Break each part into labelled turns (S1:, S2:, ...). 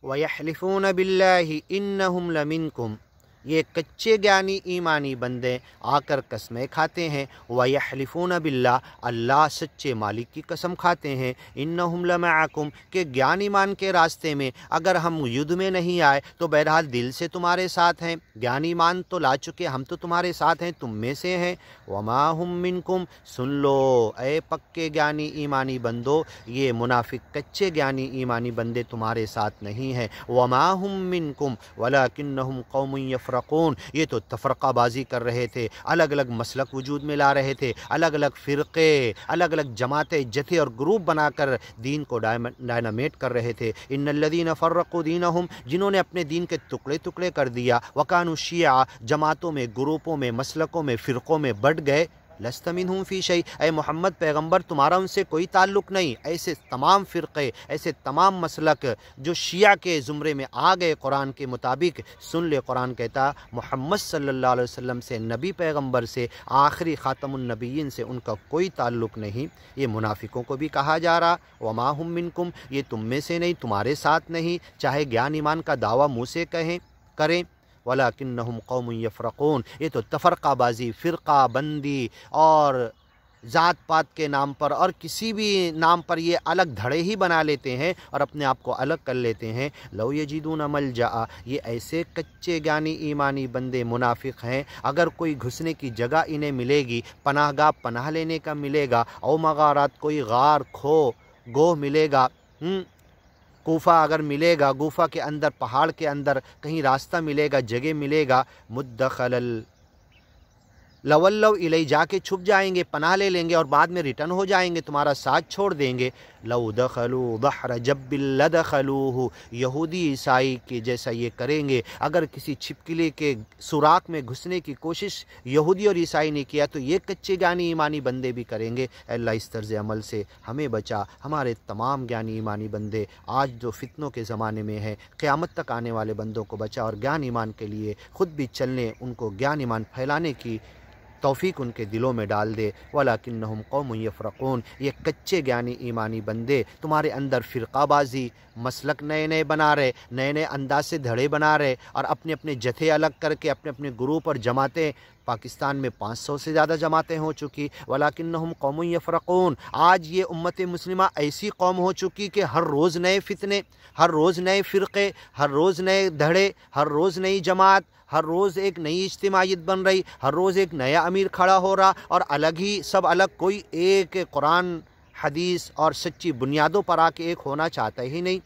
S1: वयहलिफून बिल्लाहि इन्नहुम लमिनकुम, ये कच्चे ज्ञानी ईमानी बंदे आकर कस्में खाते हैं। वयहलिफून बिल्लाह, अल्लाह सच्चे मालिक की कसम खाते हैं। इन्नहुम लमअकुम, के ज्ञान ईमान के रास्ते में अगर हम युद्ध में नहीं आए तो बहरहाल दिल से तुम्हारे साथ हैं। ज्ञान ईमान तो ला चुके, हम तो तुम्हारे साथ हैं, तुम में से हैं। वमा हुम मिनकुम, सुन लो ए पक्के ज्ञानी ईमानी बंदो, ये मुनाफिक कच्चे ज्ञानी ईमानी बंदे तुम्हारे साथ नहीं हैं। वमा हुम मिनकुम वलाकिन्नहुम कौमुन यफरकून, ये तो तफरक़ाबाजी कर रहे थे, अलग अलग मसलक वजूद में ला रहे थे, अलग अलग फ़िरक़े, अलग अलग जमातें, जथे और ग्रुप बनाकर दीन को डायनामेट कर रहे थे। इन्नल्लज़ीना फ़र्रक़ू दीनहुम, जिन्होंने अपने दीन के टुकड़े टुकड़े कर दिया, वकानु शिया, जमातों में, ग्रुपों में, मसलकों में, फ़िरक़ों में बढ़ गए। लस्त मिनहुम फ़ी शै, ऐ मोहम्मद पैगम्बर तुम्हारा उनसे कोई ताल्लुक़ नहीं। ऐसे तमाम फ़िरक़े, ऐसे तमाम मसलक जो शिया के ज़ुमरे में आ गए कुरान के मुताबिक, सुन ले कुरान कहता मोहम्मद सल्लल्लाहु अलैहि वसल्लम से, नबी पैगम्बर से, आखिरी ख़ातमुन नबिय्यीन से उनका कोई ताल्लुक़ नहीं। ये मुनाफिकों को भी कहा जा रहा, वमा हुम मिनकुम, ये तुम में से नहीं, तुम्हारे साथ नहीं, चाहे ज्ञान ईमान का दावा मुँह से करें। वलाकिन्नहुम कौमुन यफ़रक़ून, ये तो तफ़रक़ाबाज़ी, फ़िरक़ा बंदी और ज़ात पात के नाम पर और किसी भी नाम पर ये अलग धड़े ही बना लेते हैं और अपने आप को अलग कर लेते हैं। लौ यजिदून मलजा, ये ऐसे कच्चे ज्ञानी ईमानी बंदे मुनाफिक हैं, अगर कोई घुसने की जगह इन्हें मिलेगी, पनाहगाह पनाह लेने का मिलेगा, औ मगारात, कोई गार खो गोह मिलेगा, कोफा अगर मिलेगा, गुफा के अंदर, पहाड़ के अंदर कहीं रास्ता मिलेगा, जगह मिलेगा, मुद्दखलल लवल्लव इलई, जाके छुप जाएंगे, पनाह ले लेंगे और बाद में रिटर्न हो जाएंगे, तुम्हारा साथ छोड़ देंगे। लव दखलू दहर जब्बिल लदखलूहु, यहूदी ईसाई के जैसा ये करेंगे। अगर किसी छिपकली के सुराख में घुसने की कोशिश यहूदी और ईसाई ने किया तो ये कच्चे ज्ञानी ईमानी बंदे भी करेंगे। अल्लाह इस तर्ज़ अमल से हमें बचा, हमारे तमाम ज्ञानी ईमानी बंदे आज जो फितनों के ज़माने में हैं, क़यामत तक आने वाले बंदों को बचा और ज्ञान ईमान के लिए ख़ुद भी चलने, उनको ज्ञान ईमान फैलाने की तौफीक उनके दिलों में डाल दे। वलाकिन्नहुम कौमुन यफ़रक़ून, ये कच्चे ज्ञानी ईमानी बंदे तुम्हारे अंदर फ़िरक़ाबाज़ी, मसलक नए नए बना रहे, नए नए अंदाज से धड़े बना रहे और अपने अपने जथे अलग करके अपने अपने ग्रुप और जमातें, पाकिस्तान में 500 से ज़्यादा जमातें हो चुकी। वलाकिन्नहुम कौमुन यफ़रक़ून, आज ये उम्मत मुस्लिमा ऐसी कौम हो चुकी कि हर रोज़ नए फितने, हर रोज़ नए फ़िरक़े, हर रोज़ नए धड़े, हर रोज़ नई जमात, हर रोज़ एक नई इज्तिमायत बन रही, हर रोज़ एक नया अमीर खड़ा हो रहा और अलग ही सब अलग, कोई एक कुरान हदीस और सच्ची बुनियादों पर आके एक होना चाहता ही नहीं।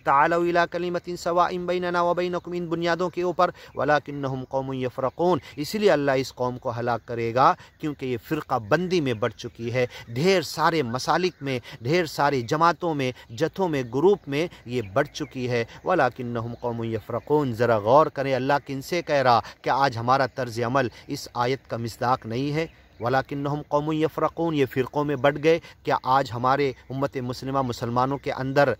S1: तालौ इला कलिमतिन सवाइन बैनना व बैनकुम, इन बुनियादों के ऊपर। वलाकिन्नहुम कौमुन यफ़रक़ून, इसलिए अल्लाह इस कौम को हलाक करेगा क्योंकि ये फ़िरक़ा बंदी में बढ़ चुकी है। ढेर सारे मसालिक में, ढेर सारी जमातों में, जथों में, ग्रुप में ये बढ़ चुकी है। वलाकिन्नहुम कौमुन यफ़रक़ून, ज़रा गौर करें, अल्लाह किनसे कह रहा कि आज हमारा तर्ज़ अमल इस आयत का मिस्दाक़ नहीं है। वलाकिन्नहुम कौमुन यफ़रक़ून, ये फ़िरक़ों में बढ़ गए। क्या आज हमारे उम्मत मुस्लिमा मुसलमानों के अंदर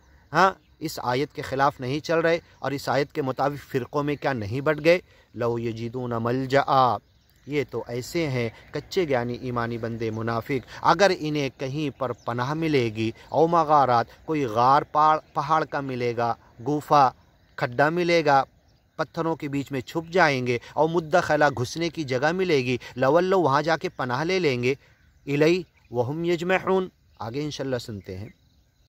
S1: इस आयत के ख़िलाफ़ नहीं चल रहे और इस आयत के मुताबिक फ़िरक़ों में क्या नहीं बढ़ गए? लौ यजिदून मलजा, ये तो ऐसे हैं कच्चे ज्ञानी ईमानी बंदे मुनाफिक, अगर इन्हें कहीं पर पनाह मिलेगी, औ मगारात, कोई गार पहाड़ का मिलेगा, गुफा खड्डा मिलेगा, पत्थरों के बीच में छुप जाएंगे, और मुद्दखला, घुसने की जगह मिलेगी, लवल्लो, वहाँ जाके पनाह ले लेंगे। इलई वहुम यजमऊन, आगे इंशाअल्लाह सुनते हैं।